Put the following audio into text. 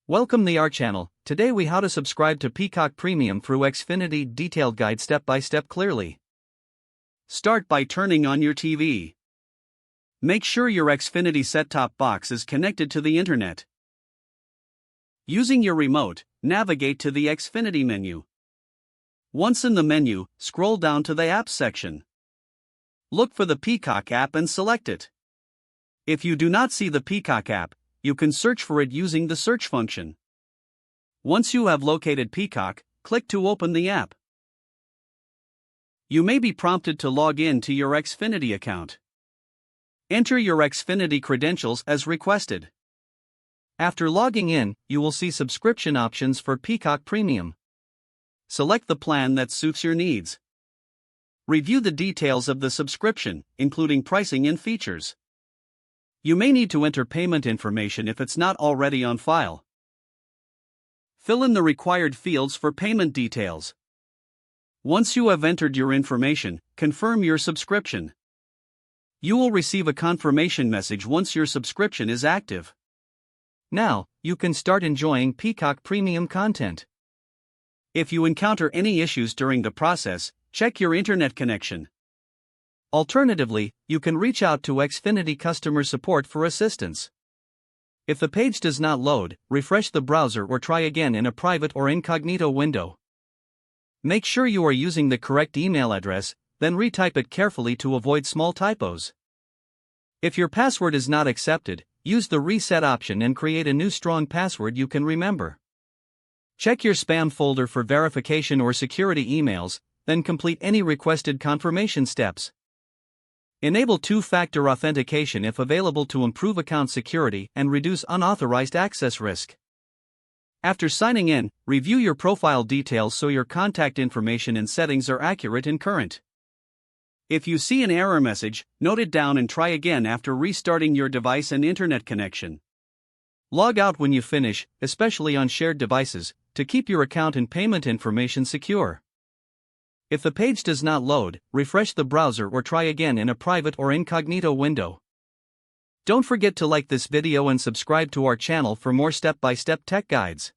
Welcome to our channel. Today we how to subscribe to Peacock Premium through Xfinity detailed guide step by step clearly. Start by turning on your TV. Make sure your Xfinity set-top box is connected to the internet. Using your remote, navigate to the Xfinity menu. Once in the menu, scroll down to the Apps section. Look for the Peacock app and select it. If you do not see the Peacock app, you can search for it using the search function. Once you have located Peacock, click to open the app. You may be prompted to log in to your Xfinity account. Enter your Xfinity credentials as requested. After logging in, you will see subscription options for Peacock Premium. Select the plan that suits your needs. Review the details of the subscription, including pricing and features. You may need to enter payment information if it's not already on file. Fill in the required fields for payment details. Once you have entered your information, confirm your subscription. You will receive a confirmation message once your subscription is active. Now, you can start enjoying Peacock Premium content. If you encounter any issues during the process, check your internet connection. Alternatively, you can reach out to Xfinity customer support for assistance. If the page does not load, refresh the browser or try again in a private or incognito window. Make sure you are using the correct email address, then retype it carefully to avoid small typos. If your password is not accepted, use the reset option and create a new strong password you can remember. Check your spam folder for verification or security emails, then complete any requested confirmation steps. Enable two-factor authentication if available to improve account security and reduce unauthorized access risk. After signing in, review your profile details so your contact information and settings are accurate and current. If you see an error message, note it down and try again after restarting your device and internet connection. Log out when you finish, especially on shared devices, to keep your account and payment information secure. If the page does not load, refresh the browser or try again in a private or incognito window. Don't forget to like this video and subscribe to our channel for more step-by-step tech guides.